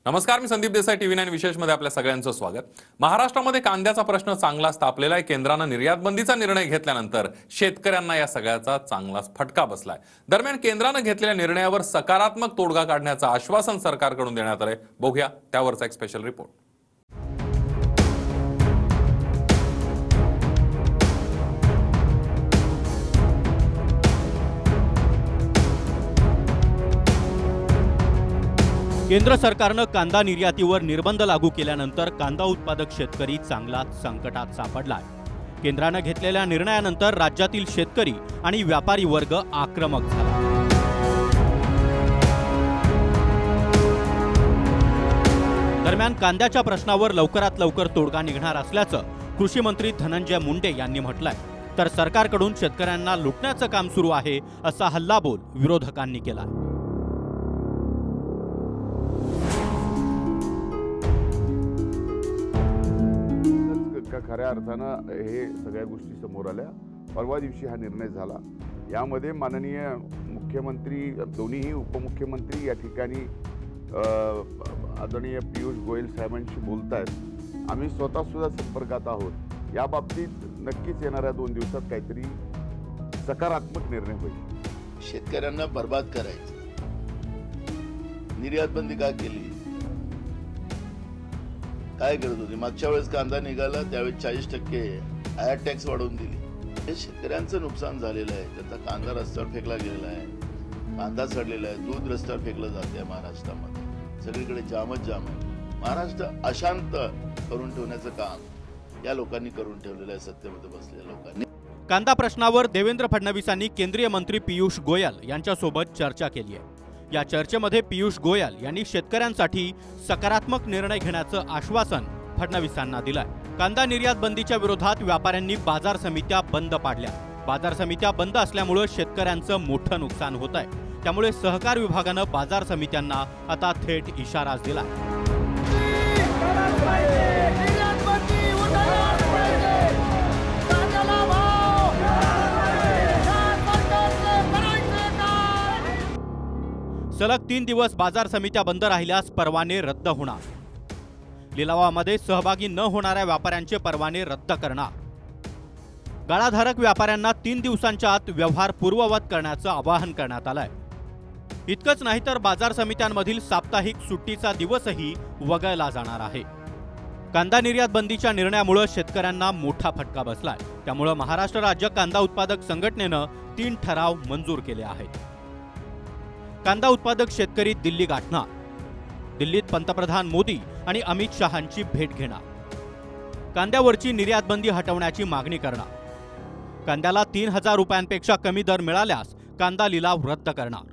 नमस्कार, मी संदीप देसाई, TV9 विशेषमध्ये आपल्या सगळ्यांचं स्वागत। महाराष्ट्रामध्ये कांद्याचा प्रश्न चांगलाच तापलेला आहे। केंद्राने निर्यात बंदीचा निर्णय घेतल्यानंतर शेतकऱ्यांना या सगळ्याचा चांगलाच फटका बसलाय। दरम्यान केंद्राने घेतलेल्या निर्णयावर सकारात्मक तोडगा काढण्याचं आश्वासन सरकारकडून देण्यात आलंय। बघूया त्यावरचा एक स्पेशल रिपोर्ट। केंद्र सरकारनं कांदा निर्यातीवर निर्बंध लागू केल्यानंतर कांदा उत्पादक शेतकरी चांगलाच संकटात सापडलाय। केंद्राने घेतलेल्या निर्णयानंतर राज्यातील शेतकरी आणि व्यापारी वर्ग आक्रमक झाला। दरम्यान कांद्याच्या प्रश्नावर लवकरात लवकर तोडगा निघणार असल्याचं कृषी मंत्री धनंजय मुंडे यांनी म्हटलंय। तर सरकारकडून शेतकऱ्यांना लुटण्याचं काम सुरू आहे असा हल्लाबोल विरोधकांनी केला। खऱ्या अर्थानं हे सगळ्या गोष्टी समोर आल्या। परवा दिवशी हा निर्णय झाला। यामध्ये माननीय मुख्यमंत्री, दोन्हीही उपमुख्यमंत्री या ठिकाणी आदरणीय पियुष गोयल साहेबांशी बोलतायत। आम्ही स्वतः सुद्धा संपर्कात आहोत। या बाबतीत नक्कीच येणाऱ्या 2 दिवसात काहीतरी सकारात्मक निर्णय होईल। शेतकऱ्यांना बर्बाद करायचं, निर्यात बंदी का केली, काय करत होती? मागच्या वेळेस कांदा निघाला त्यावेळेस 40% आयात टॅक्स वाढवून दिली। हे शेतकऱ्यांचं नुकसान झालेलं आहे। त्यांचा कांदा रस्त्यावर फेकला गेलेला आहे, कांदा सडलेला आहे, दूध रस्त्यावर फेकलं जाते महाराष्ट्रामध्ये। सगळीकडे जामच जाम आहे। महाराष्ट्र अशांत करून ठेवण्याचं काम या लोकांनी करून ठेवलेलं आहे, सत्तेमध्ये बसलेल्या लोकांनी। कांदा प्रश्नावर देवेंद्र फडणवीसांनी केंद्रीय मंत्री पियुष गोयल यांच्यासोबत चर्चा केली आहे। या चर्चेमध्ये पियुष गोयल यांनी शेतकऱ्यांसाठी सकारात्मक निर्णय घेण्याचं आश्वासन फडणवीसांना दिलंय। कांदा निर्यात बंदीच्या विरोधात व्यापाऱ्यांनी बाजार समित्या बंद पाडल्या। बाजार समित्या बंद असल्यामुळे शेतकऱ्यांचं मोठं नुकसान होत आहे। त्यामुळे सहकार विभागानं बाजार समित्यांना आता थेट इशारा दिला। सलग 3 दिवस बाजार समित्या बंद राहिल्यास परवाने रद्द होणार। लिलावामध्ये सहभागी न होणाऱ्या व्यापाऱ्यांचे परवाने रद्द करणार। गाळाधारक व्यापाऱ्यांना 3 दिवसांच्या आत व्यवहार पूर्ववत करण्याचं आवाहन करण्यात आलंय। इतकंच नाही तर बाजार समित्यांमधील साप्ताहिक सुट्टीचा दिवसही वगळला जाणार आहे। कांदा निर्यात बंदीच्या निर्णयामुळे शेतकऱ्यांना मोठा फटका बसलाय। त्यामुळे महाराष्ट्र राज्य कांदा उत्पादक संघटनेनं 3 ठराव मंजूर केले आहेत। कांदा उत्पादक शेतकरी दिल्ली गाठणार, दिल्लीत पंतप्रधान मोदी आणि अमित शहांची भेट घेणार, कांद्यावरची निर्यात बंदी हटवण्याची मागणी करणार, कांद्याला 3000 रुपयांपेक्षा कमी दर मिळाल्यास कांदा लिलाव रद्द करणार,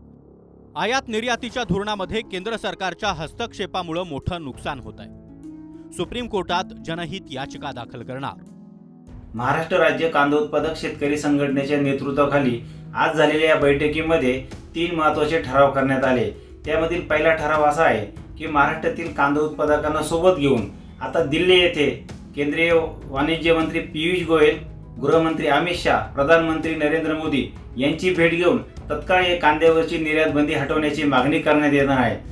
आयात निर्यातीच्या धोरणामध्ये केंद्र सरकारच्या हस्तक्षेपामुळे मोठं नुकसान होत आहे, सुप्रीम कोर्टात जनहित याचिका दाखल करणार। महाराष्ट्र राज्य कांदा उत्पादक शेतकरी संघटनेच्या नेतृत्वाखाली आज झालेल्या या बैठकीमध्ये 3 महत्त्वाचे ठराव करण्यात आले। त्यामधील पहिला ठराव असा आहे की महाराष्ट्रातील कांदा उत्पादकांना सोबत घेऊन आता दिल्ली येथे केंद्रीय वाणिज्य मंत्री पियुष गोयल, गृहमंत्री अमित शहा, प्रधानमंत्री नरेंद्र मोदी यांची भेट घेऊन तत्काळ या कांद्यावरची निर्यात बंदी हटवण्याची मागणी करण्यात येणार आहे।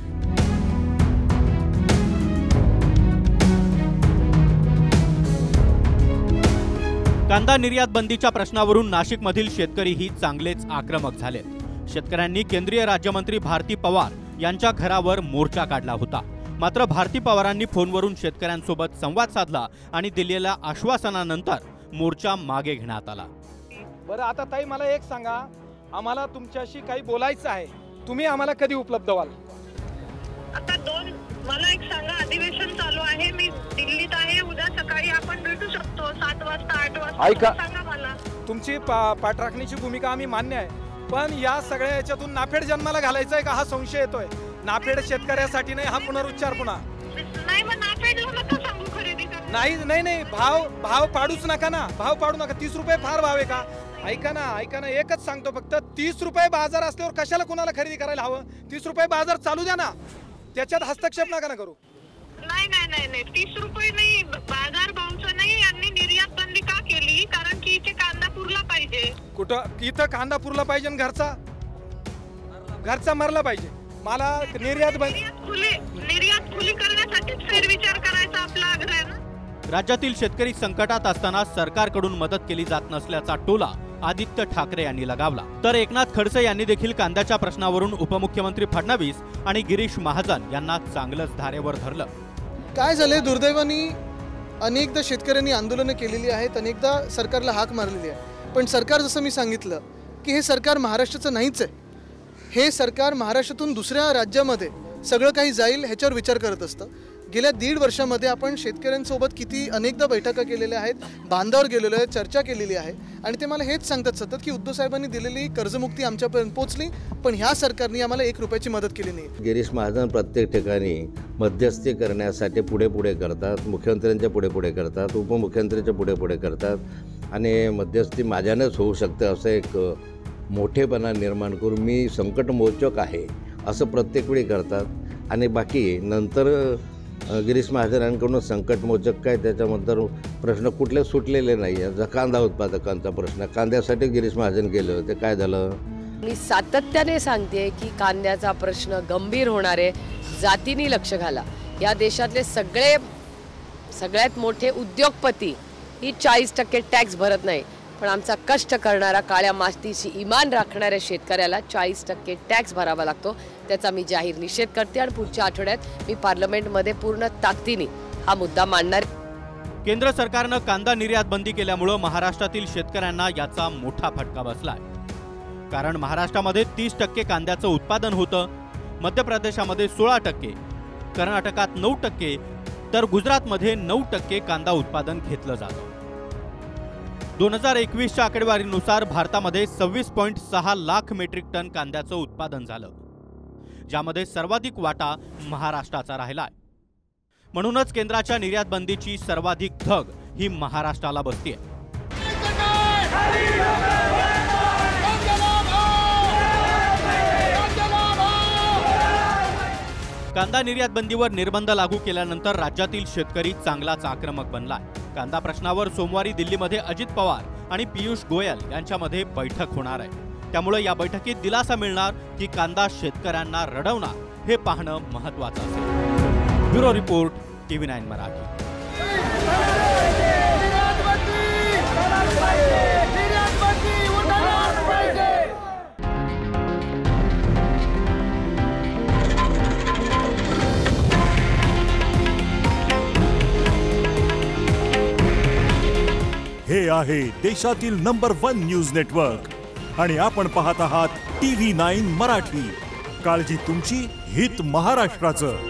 कांदा निर्यात बंदीच्या प्रश्नावरून नाशिकमधील शेतकरीही चांगलेच आक्रमक झाले। शेतकऱ्यांनी केंद्रीय राज्यमंत्री भारती पवार यांच्या घरावर मोर्चा काढला होता। मात्र भारती पवारांनी फोनवरून शेतकऱ्यांसोबत संवाद साधला आणि दिलेल्या आश्वासनानंतर मोर्चा मागे घेण्यात आला। बरं, आता ताई मला एक सांगा, आम्हाला तुमच्याशी काही बोलायचं आहे, तुम्ही आम्हाला कधी उपलब्ध व्हाल? आता मला एक सांगा, अधिवेशन चालू आहे, मी दिल्लीत आहे, उद्या सकाळी आपण भेटू शकतो 7 वाजता 8 वाजता। ऐका, सांगा मला। तुमची पाठराखणीची भूमिका आम्ही मान्य आहे, पण या सगळ्या याच्यातून नाफेड जन्माला घालायचा आहे का हा संशय येतोय। नाफेड शेतकऱ्यासाठी नाही, हा पुनरुच्चार पुन्हा नाही। मग नाफेडला नका सांगू खरेदी करा। नाही, भाव पाडूच नका ना, भाव पाडू नका। 30 रुपये फार भाव आहे का? ऐका ना, एकच सांगतो फक्त, 30 रुपये बाजार असल्यावर कशाला कुणाला खरेदी करायला हवं? 30 रुपये बाजार चालू द्या ना, त्याच्यात हस्तक्षेप नका ना करू। नाही, 30 रुपये नाही, बाजार भावचं नाही। यांनी निर्यात बंदी का केली? कारण की इथे कांदा पुरला पाहिजे। कुठं इथं कांदा पुरला पाहिजे आणि घरचा मरला पाहिजे। मला निर्यात खुली राज्यातील शेतकरी संकटात असताना सरकारकडून मदत केली जात नसल्याचा टोला आदित्य ठाकरे यांनी लगावला। तर एकनाथ खडसे यांनी देखील कांद्याच्या प्रश्नावरून उपमुख्यमंत्री फडणवीस आणि गिरीश महाजन यांना चांगलंच धारेवर धरलं। काय झाले, दुर्दैवाने अनेकदा शेतकऱ्यांनी आंदोलनं केलेली आहेत, अनेकदा सरकारला हाक मारलेली आहे, पण सरकार जसं मी सांगितलं की हे सरकार महाराष्ट्राचं नाहीच आहे। हे सरकार महाराष्ट्रातून दुसऱ्या राज्यामध्ये सगळं काही जाईल ह्याच्यावर विचार करत असतं। गेल्या 1.5 वर्षामध्ये आपण शेतकऱ्यांसोबत किती अनेकदा बैठका केलेल्या आहेत, बांधावर गेलेलो आहे, चर्चा केलेली आहे आणि ते मला हेच सांगतात सतत की उद्धव साहेबांनी दिलेली कर्जमुक्ती आमच्यापर्यंत पोहोचली, पण ह्या सरकारने आम्हाला 1 रुपयाची मदत केली नाही। गिरीश महाजन प्रत्येक ठिकाणी मध्यस्थी करण्यासाठी पुढे करतात, मुख्यमंत्र्यांच्या पुढे करतात, उपमुख्यमंत्र्यांच्या पुढे करतात आणि मध्यस्थी माझ्यानेच होऊ शकते असं एक मोठेपणा निर्माण करून मी संकटमोचक आहे असं प्रत्येक वेळी करतात आणि बाकी नंतर गिरीश महाजनांकडून संकटमोचक काय त्याच्यानंतर प्रश्न कुठले सुटलेले नाही आहे। कांदा उत्पादकांचा प्रश्न, कांद्यासाठी गिरीश महाजन गेले होते, काय झालं? मी सातत्याने सांगते की कांद्याचा प्रश्न गंभीर होणार आहे, जातीने लक्ष घाला। या देशातले सगळ्यात मोठे उद्योगपती ही 40% टॅक्स भरत नाही, पण आमचा कष्ट करणारा काळ्या मातीशी इमान राखणाऱ्या शेतकऱ्याला 40% टॅक्स भरावा लागतो। त्याचा मी जाहीर निषेध करते आणि पुढच्या आठवड्यात मी पार्लमेंटमध्ये पूर्ण ताकदीने हा मुद्दा मांडणार। केंद्र सरकारनं कांदा निर्यात बंदी केल्यामुळे महाराष्ट्रातील शेतकऱ्यांना याचा मोठा फटका बसलाय। कारण महाराष्ट्रामध्ये 30% कांद्याचं उत्पादन होतं, मध्य प्रदेशामध्ये 16%, कर्नाटकात 9%, तर गुजरातमध्ये 9% कांदा उत्पादन घेतलं जातं। 2021च्या आकडेवारीनुसार भारतामध्ये 26.6 लाख मेट्रिक टन कांद्याचं उत्पादन झालं, ज्यामध्ये सर्वाधिक वाटा महाराष्ट्राचा राहिलाय। म्हणूनच केंद्राच्या निर्यात बंदीची सर्वाधिक धग ही महाराष्ट्राला बसतीये। कांदा निर्यात बंदीवर निर्बंध लागू केल्यानंतर राज्यातील शेतकरी चांगलाच आक्रमक बनलाय। कांदा प्रश्नावर सोमवारी दिल्लीमध्ये अजित पवार आणि पियुष गोयल यांच्यामध्ये बैठक होणार आहे, त्यामुळे या बैठकीत दिलासा मिळणार की कांदा शेतकऱ्यांना रडवणार हे पाहणं महत्त्वाचं असेल। Bureau report, TV9 Marathi. हे आहे देशातील नंबर 1 न्यूज नेटवर्क आणि आपण पाहत आहात TV9 मराठी। काळजी तुमची, हित महाराष्ट्राचं।